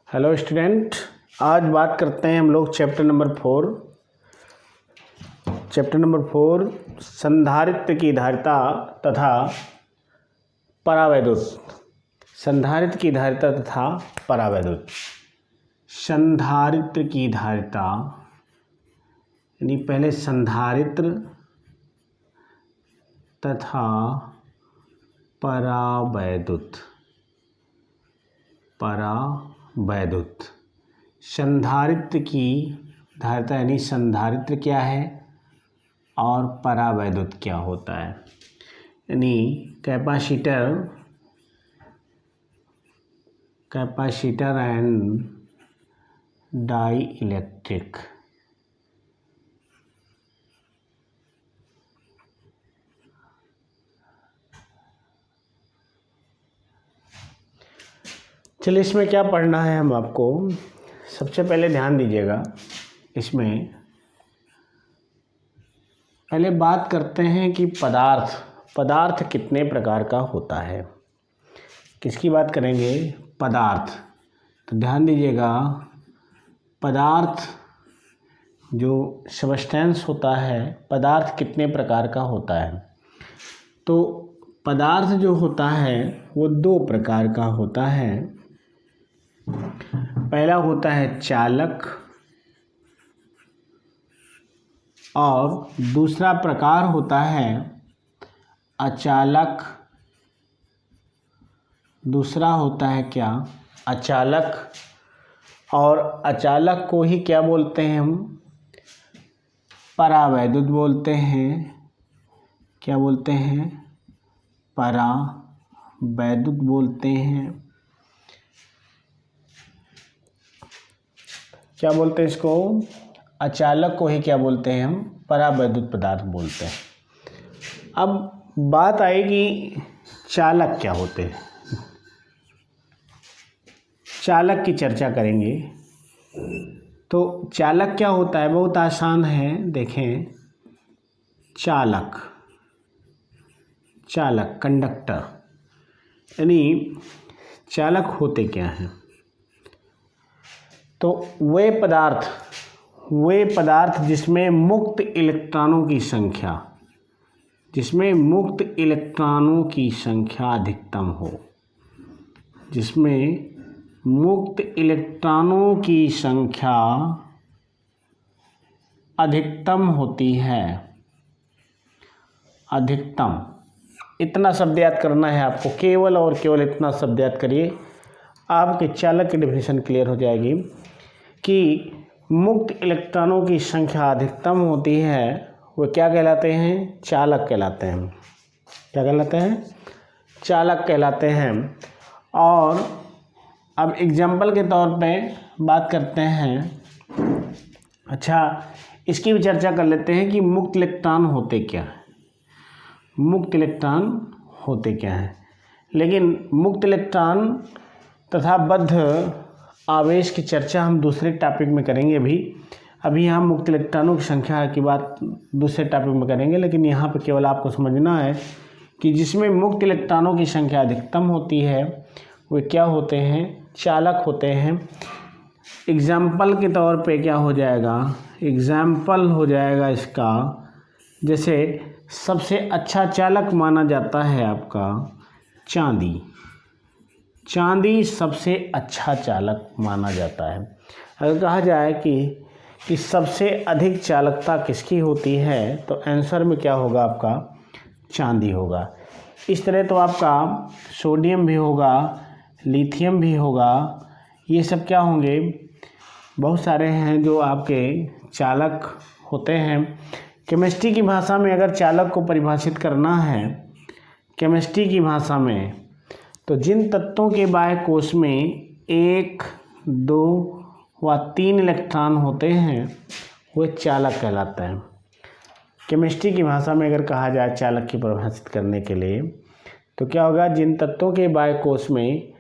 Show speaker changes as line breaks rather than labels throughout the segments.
Hello student, आज बात करते हैं हम लोग चैप्टर नंबर 4 संधारित्र की धारिता तथा परावैद्युत। संधारित्र की धारिता तथा परावैद्युत। संधारित्र की धारिता यानी पहले संधारित्र तथा परावैद्युत। संधारित्र की धारिता यानी संधारित्र क्या है और परावैद्युत क्या होता है, यानी कैपेसिटर एंड डाई इलेक्ट्रिक। चलिए, इसमें क्या पढ़ना है हम आपको। सबसे पहले ध्यान दीजिएगा, इसमें पहले बात करते हैं कि पदार्थ कितने प्रकार का होता है। किसकी बात करेंगे? पदार्थ। तो ध्यान दीजिएगा, पदार्थ जो सब्सटेंस होता है, पदार्थ कितने प्रकार का होता है। तो पदार्थ जो होता है वो दो प्रकार का होता है। पहला होता है चालक और दूसरा प्रकार होता है अचालक। दूसरा होता है क्या? अचालक। और अचालक को ही क्या बोलते हैं हम? परावैद्युत बोलते हैं। क्या बोलते हैं? परावैद्युत बोलते हैं। क्या बोलते हैं इसको? अचालक को ही क्या बोलते हैं हम? परावैद्युत पदार्थ बोलते हैं। अब बात आएगी चालक क्या होते हैं। चालक की चर्चा करेंगे। तो चालक क्या होता है? बहुत आसान है, देखें। चालक कंडक्टर, यानी चालक होते क्या हैं? तो वे पदार्थ जिसमें मुक्त इलेक्ट्रॉनों की संख्या अधिकतम हो। जिसमें मुक्त इलेक्ट्रॉनों की संख्या अधिकतम होती है। अधिकतम, इतना शब्द याद करना है आपको। केवल और केवल इतना शब्द याद करिए, आपके चालक की डेफिनेशन क्लियर हो जाएगी कि मुक्त इलेक्ट्रॉनों की संख्या अधिकतम होती है। वो क्या कहलाते हैं? चालक कहलाते हैं। क्या कहलाते हैं? चालक कहलाते हैं। और अब एग्जाम्पल के तौर पे बात करते हैं। अच्छा, इसकी भी चर्चा कर लेते हैं कि मुक्त इलेक्ट्रॉन होते क्या हैं। मुक्त इलेक्ट्रॉन होते क्या हैं। लेकिन मुक्त इलेक्ट्रॉन तथा बद्ध आवेश की चर्चा हम दूसरे टॉपिक में करेंगे। अभी यहाँ मुक्त इलेक्ट्रॉनों की संख्या की बात दूसरे टॉपिक में करेंगे। लेकिन यहाँ पे केवल आपको समझना है कि जिसमें मुक्त इलेक्ट्रॉनों की संख्या अधिकतम होती है वे क्या होते हैं? चालक होते हैं। एग्जाम्पल के तौर पे क्या हो जाएगा? एग्जाम्पल हो जाएगा इसका, जैसे सबसे अच्छा चालक माना जाता है आपका चांदी। चांदी सबसे अच्छा चालक माना जाता है। अगर कहा जाए कि सबसे अधिक चालकता किसकी होती है, तो आंसर में क्या होगा आपका? चांदी होगा। इस तरह तो आपका सोडियम भी होगा, लिथियम भी होगा। ये सब क्या होंगे? बहुत सारे हैं जो आपके चालक होते हैं। केमिस्ट्री की भाषा में अगर चालक को परिभाषित करना है, केमिस्ट्री की भाषा में, तो जिन तत्वों के बाह्य कोश में 1, 2 व 3 इलेक्ट्रॉन होते हैं वे चालक कहलाते हैं। केमिस्ट्री की भाषा में अगर कहा जाए चालक की परिभाषित करने के लिए, तो क्या होगा? जिन तत्वों के बाह्य कोश में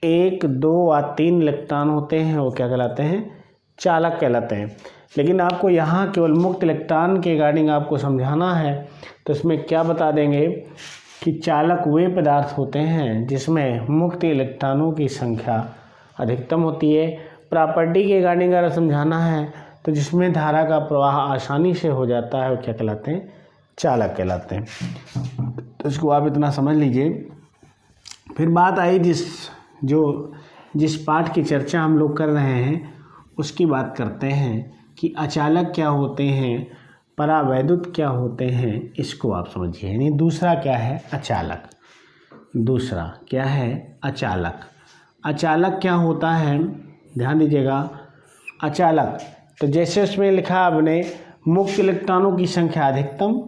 1, 2 व 3 इलेक्ट्रॉन होते हैं वो क्या कहलाते हैं? चालक कहलाते हैं। लेकिन आपको यहाँ केवल मुक्त इलेक्ट्रॉन के रिगार्डिंग आपको समझाना है, तो इसमें क्या बता देंगे कि चालक वे पदार्थ होते हैं जिसमें मुक्त इलेक्ट्रॉनों की संख्या अधिकतम होती है। प्रॉपर्टी के रिगार्डिंग अगर समझाना है तो जिसमें धारा का प्रवाह आसानी से हो जाता है वो क्या कहलाते हैं, चालक कहलाते हैं। तो इसको आप इतना समझ लीजिए। फिर बात आई जिस पाठ की चर्चा हम लोग कर रहे हैं उसकी बात करते हैं कि अचालक क्या होते हैं, परावैद्युत क्या होते हैं, इसको आप समझिए। यानी दूसरा क्या है, अचालक। दूसरा क्या है, अचालक। अचालक क्या होता है, ध्यान दीजिएगा। अचालक तो जैसे उसमें लिखा आपने मुक्त इलेक्ट्रॉनों की संख्या अधिकतम,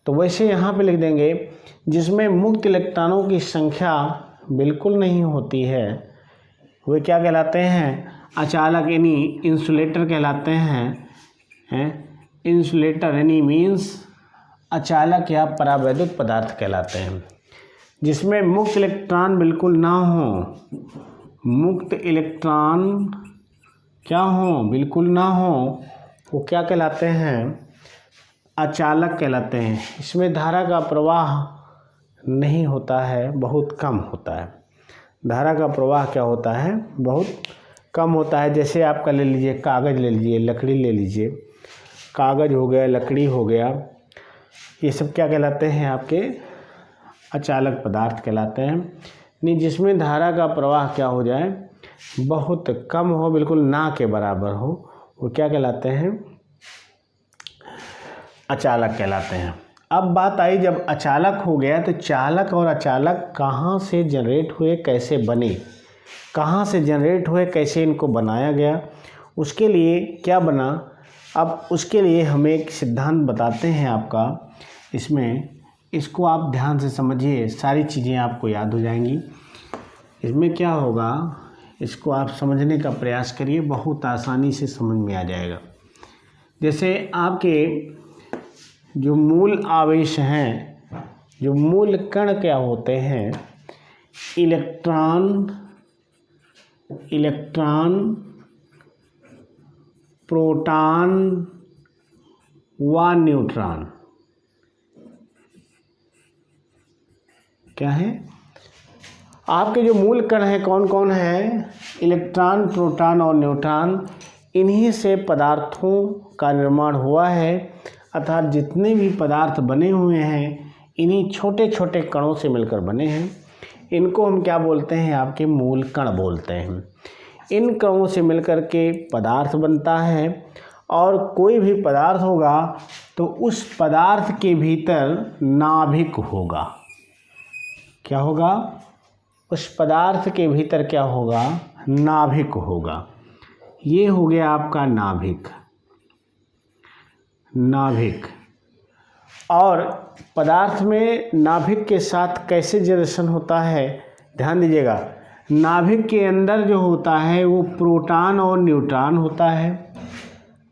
तो वैसे यहाँ पे लिख देंगे जिसमें मुक्त इलेक्ट्रॉनों की संख्या बिल्कुल नहीं होती है वे क्या कहलाते हैं, अचालक यानी इंसुलेटर कहलाते हैं। इंसुलेटर यानी मीन्स अचालक या परावैद्युत पदार्थ कहलाते हैं। जिसमें मुक्त इलेक्ट्रॉन बिल्कुल ना हो, मुक्त इलेक्ट्रॉन क्या हो, बिल्कुल ना हो, वो क्या कहलाते हैं, अचालक कहलाते हैं। इसमें धारा का प्रवाह नहीं होता है, बहुत कम होता है। धारा का प्रवाह क्या होता है, बहुत कम होता है। जैसे आपका ले लीजिए कागज़ ले लीजिए, लकड़ी ले लीजिए, कागज़ हो गया, लकड़ी हो गया, ये सब क्या कहलाते हैं, आपके अचालक पदार्थ कहलाते हैं। नहीं, जिसमें धारा का प्रवाह क्या हो जाए, बहुत कम हो, बिल्कुल ना के बराबर हो, वो क्या कहलाते हैं, अचालक कहलाते हैं। अब बात आई जब अचालक हो गया तो चालक और अचालक कहाँ से जनरेट हुए, कैसे बने, कहाँ से जनरेट हुए, कैसे इनको बनाया गया, उसके लिए क्या बना। अब उसके लिए हम एक सिद्धांत बताते हैं आपका, इसमें इसको आप ध्यान से समझिए, सारी चीज़ें आपको याद हो जाएंगी। इसमें क्या होगा, इसको आप समझने का प्रयास करिए, बहुत आसानी से समझ में आ जाएगा। जैसे आपके जो मूल आवेश हैं, जो मूल कण क्या होते हैं, इलेक्ट्रॉन, प्रोटॉन व न्यूट्रॉन। क्या है, आपके जो मूल कण हैं कौन कौन हैं, इलेक्ट्रॉन, प्रोटॉन और न्यूट्रॉन। इन्हीं से पदार्थों का निर्माण हुआ है, अर्थात जितने भी पदार्थ बने हुए हैं इन्हीं छोटे छोटे कणों से मिलकर बने हैं। इनको हम क्या बोलते हैं, आपके मूल कण बोलते हैं। इन कणों से मिलकर के पदार्थ बनता है, और कोई भी पदार्थ होगा तो उस पदार्थ के भीतर नाभिक होगा। क्या होगा, उस पदार्थ के भीतर क्या होगा, नाभिक होगा। ये हो गया आपका नाभिक। नाभिक और पदार्थ में नाभिक के साथ कैसे जनरेशन होता है, ध्यान दीजिएगा। नाभिक के अंदर जो होता है वो प्रोटॉन और न्यूट्रॉन होता है।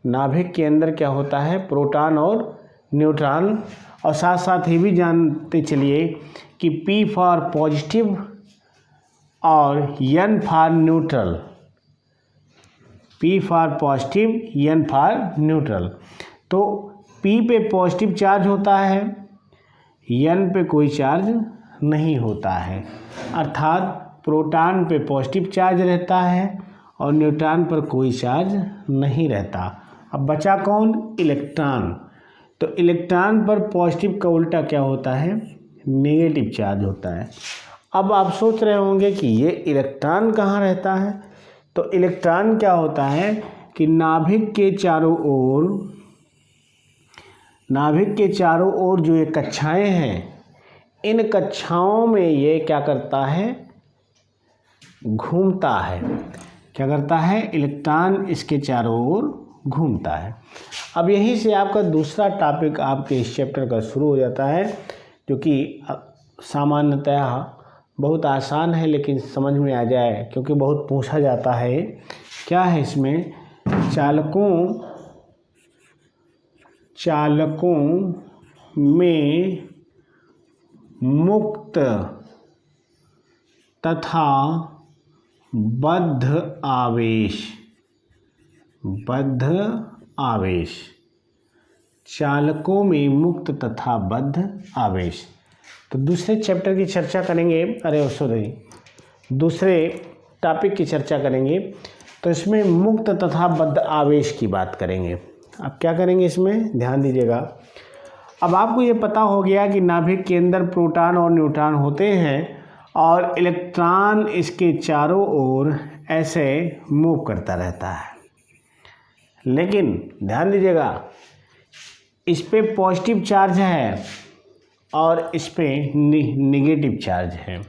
नाभिक के अंदर क्या होता है, प्रोटॉन और न्यूट्रॉन। और साथ साथ ये भी जानते चलिए कि P फॉर पॉजिटिव और N for neutral. P for positive, N for neutral. तो P पे पॉजिटिव चार्ज होता है, N पे कोई चार्ज नहीं होता है, अर्थात प्रोटॉन पे पॉजिटिव चार्ज रहता है और न्यूट्रॉन पर कोई चार्ज नहीं रहता। अब बचा कौन, इलेक्ट्रॉन। तो इलेक्ट्रॉन पर पॉजिटिव का उल्टा क्या होता है, नेगेटिव चार्ज होता है। अब आप सोच रहे होंगे कि ये इलेक्ट्रॉन कहाँ रहता है, तो इलेक्ट्रॉन क्या होता है कि नाभिक के चारों ओर जो ये कक्षाएं हैं, इन कक्षाओं में ये क्या करता है, घूमता है। क्या करता है, इलेक्ट्रॉन इसके चारों ओर घूमता है। अब यहीं से आपका दूसरा टॉपिक आपके इस चैप्टर का शुरू हो जाता है, जो कि सामान्यतः बहुत आसान है लेकिन समझ में आ जाए, क्योंकि बहुत पूछा जाता है। क्या है इसमें, चालकों में मुक्त तथा बद्ध आवेश। चालकों में मुक्त तथा बद्ध आवेश। तो दूसरे चैप्टर की चर्चा करेंगे, दूसरे टॉपिक की चर्चा करेंगे तो इसमें मुक्त तथा बद्ध आवेश की बात करेंगे। अब क्या करेंगे इसमें ध्यान दीजिएगा। अब आपको ये पता हो गया कि नाभिक के अंदर प्रोटॉन और न्यूट्रॉन होते हैं और इलेक्ट्रॉन इसके चारों ओर ऐसे मूव करता रहता है, लेकिन ध्यान दीजिएगा इस पे पॉजिटिव चार्ज है और इस पे निगेटिव चार्ज है।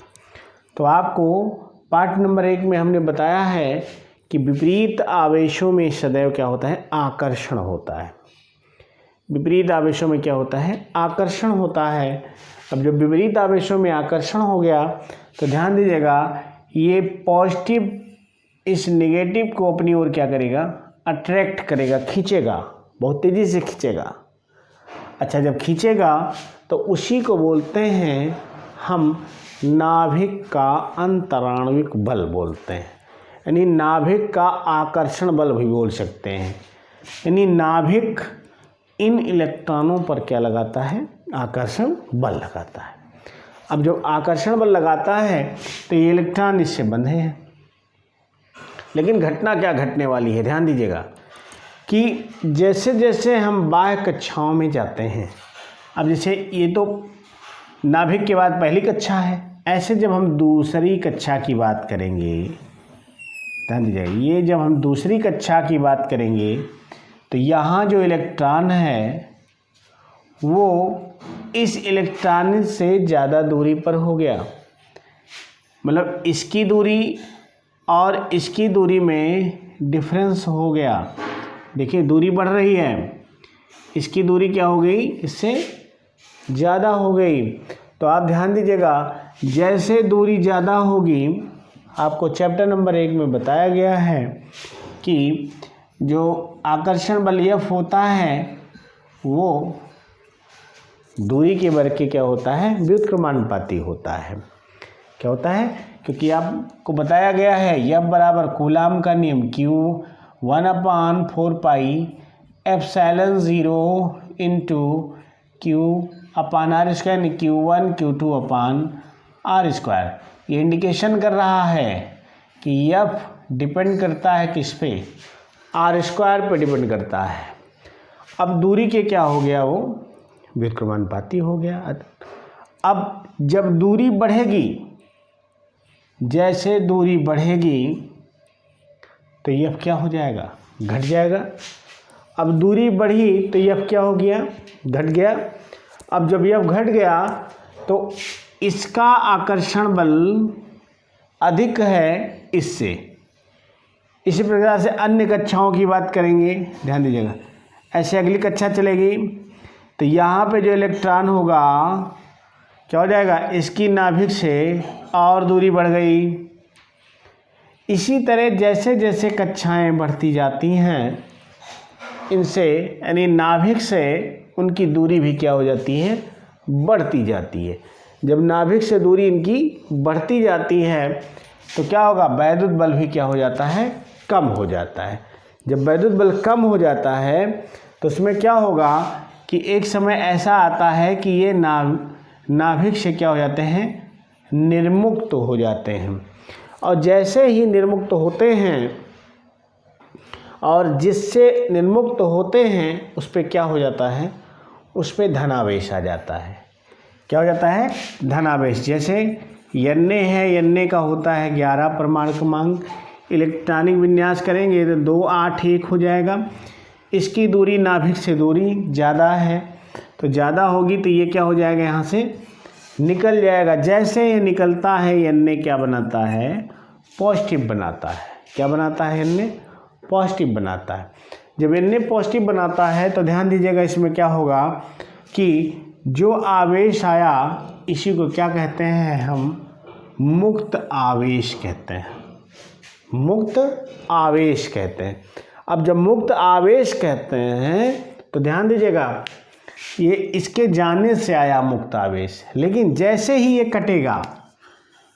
तो आपको पार्ट नंबर 1 में हमने बताया है कि विपरीत आवेशों में सदैव क्या होता है, आकर्षण होता है। विपरीत आवेशों में क्या होता है, आकर्षण होता है। अब जब विपरीत आवेशों में आकर्षण हो गया तो ध्यान दीजिएगा ये पॉजिटिव इस नेगेटिव को अपनी ओर क्या करेगा, अट्रैक्ट करेगा, खींचेगा, बहुत तेज़ी से खींचेगा। अच्छा, जब खींचेगा तो उसी को बोलते हैं हम नाभिक का अंतराण्विक बल बोलते हैं, यानी नाभिक का आकर्षण बल भी बोल सकते हैं। यानी नाभिक इन इलेक्ट्रॉनों पर क्या लगाता है, आकर्षण बल लगाता है। अब जब आकर्षण बल लगाता है तो ये इलेक्ट्रॉन इससे बंधे हैं, लेकिन घटना क्या घटने वाली है, ध्यान दीजिएगा कि जैसे जैसे हम बाह्य कक्षाओं में जाते हैं, अब जैसे ये तो नाभिक के बाद पहली कक्षा है, ऐसे जब हम दूसरी कक्षा की बात करेंगे, ध्यान दीजिएगा ये जब हम दूसरी कक्षा की बात करेंगे तो यहाँ जो इलेक्ट्रॉन है वो इस इलेक्ट्रॉन से ज़्यादा दूरी पर हो गया, मतलब इसकी दूरी और इसकी दूरी में डिफरेंस हो गया। देखिए दूरी बढ़ रही है, इसकी दूरी क्या हो गई, इससे ज़्यादा हो गई। तो आप ध्यान दीजिएगा जैसे दूरी ज़्यादा होगी, आपको चैप्टर नंबर 1 में बताया गया है कि जो आकर्षण बल F होता है वो दूरी के वर्ग के क्या होता है, व्युत्क्रमानुपाती होता है। क्या होता है, क्योंकि आपको बताया गया है F बराबर कूलाम का नियम Q 1/4 pi epsilon 0 into Q अपान R स्क्वायर, यानी Q1 Q2 अपान R स्क्वायर। ये इंडिकेशन कर रहा है कि F डिपेंड करता है किस पे, R स्क्वायर पे डिपेंड करता है। अब दूरी के क्या हो गया, वो व्युत्क्रमानुपाती हो गया। अब जब दूरी बढ़ेगी, जैसे दूरी बढ़ेगी तो F क्या हो जाएगा, घट जाएगा। अब दूरी बढ़ी तो F क्या हो गया, घट गया। अब जब F घट गया तो इसका आकर्षण बल अधिक है इससे। इसी प्रकार से अन्य कक्षाओं की बात करेंगे, ध्यान दीजिएगा। ऐसे अगली कक्षा चलेगी तो यहाँ पे जो इलेक्ट्रॉन होगा क्या हो जाएगा, इसकी नाभिक से और दूरी बढ़ गई। इसी तरह जैसे जैसे कक्षाएं बढ़ती जाती हैं इनसे, यानी नाभिक से उनकी दूरी भी क्या हो जाती है, बढ़ती जाती है। जब नाभिक से दूरी इनकी बढ़ती जाती है तो क्या होगा, वैद्युत बल भी क्या हो जाता है, कम हो जाता है। जब वैद्युत बल कम हो जाता है तो उसमें क्या होगा कि एक समय ऐसा आता है कि ये नाभिक से क्या हो जाते हैं, निर्मुक्त हो जाते हैं। और जैसे ही निर्मुक्त होते हैं और जिससे निर्मुक्त होते हैं उस पर क्या हो जाता है, उस पर धनावेश आ जाता है। क्या हो जाता है, धनावेश। जैसे Na है, Na का होता है 11 परमाणु क्रमांक। इलेक्ट्रॉनिक विन्यास करेंगे तो 2 8 1 हो जाएगा। इसकी दूरी नाभिक से दूरी ज़्यादा है, तो ज़्यादा होगी तो ये क्या हो जाएगा, यहाँ से निकल जाएगा। जैसे ये निकलता है Na क्या बनाता है, पॉजिटिव बनाता है। क्या बनाता है, Na पॉजिटिव बनाता है। जब Na पॉजिटिव बनाता है तो ध्यान दीजिएगा इसमें क्या होगा कि जो आवेश आया इसी को क्या कहते हैं, हम मुक्त आवेश कहते हैं, मुक्त आवेश कहते हैं। अब जब मुक्त आवेश कहते हैं तो ध्यान दीजिएगा ये इसके जाने से आया मुक्त आवेश, लेकिन जैसे ही ये कटेगा,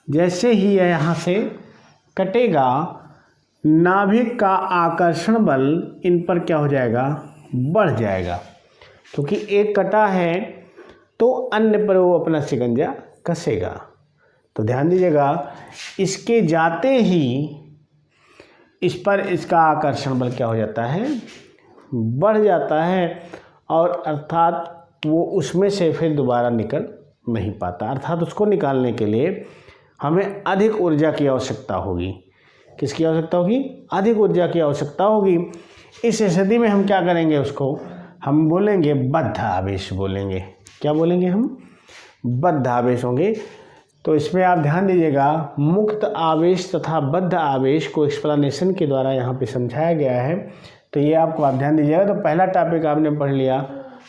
जैसे ही ये यहाँ से कटेगा, नाभिक का आकर्षण बल इन पर क्या हो जाएगा, बढ़ जाएगा। क्योंकि एक कटा है तो अन्य पर वो अपना शिकंजा कसेगा। तो ध्यान दीजिएगा, इसके जाते ही इस पर इसका आकर्षण बल क्या हो जाता है, बढ़ जाता है, और अर्थात वो उसमें से फिर दोबारा निकल नहीं पाता। अर्थात उसको निकालने के लिए हमें अधिक ऊर्जा की आवश्यकता होगी। किसकी आवश्यकता होगी? अधिक ऊर्जा की आवश्यकता होगी। इस स्थिति में हम क्या करेंगे, उसको हम बोलेंगे बद्ध आवेश बोलेंगे। क्या बोलेंगे हम? बद्ध आवेश होंगे। तो इसमें आप ध्यान दीजिएगा, मुक्त आवेश तथा बद्ध आवेश को एक्सप्लेनेशन के द्वारा यहाँ पे समझाया गया है। तो ये आपको आप ध्यान दीजिएगा। तो पहला टॉपिक आपने पढ़ लिया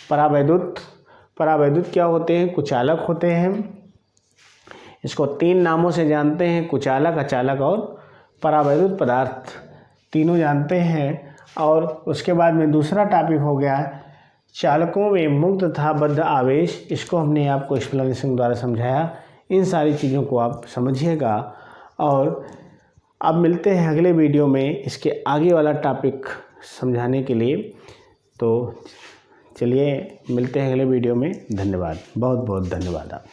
परावैद्युत। परावैद्युत क्या होते हैं? कुचालक होते हैं। इसको 3 नामों से जानते हैं, कुचालक, अचालक और परावैद्युत पदार्थ, तीनों जानते हैं। और उसके बाद में दूसरा टॉपिक हो गया चालकों में मुक्त तथा बद्ध आवेश। इसको हमने आपको एक्सप्लेनेशन द्वारा समझाया। इन सारी चीज़ों को आप समझिएगा। और अब मिलते हैं अगले वीडियो में इसके आगे वाला टॉपिक समझाने के लिए। तो चलिए मिलते हैं अगले वीडियो में। धन्यवाद, बहुत बहुत धन्यवाद आप।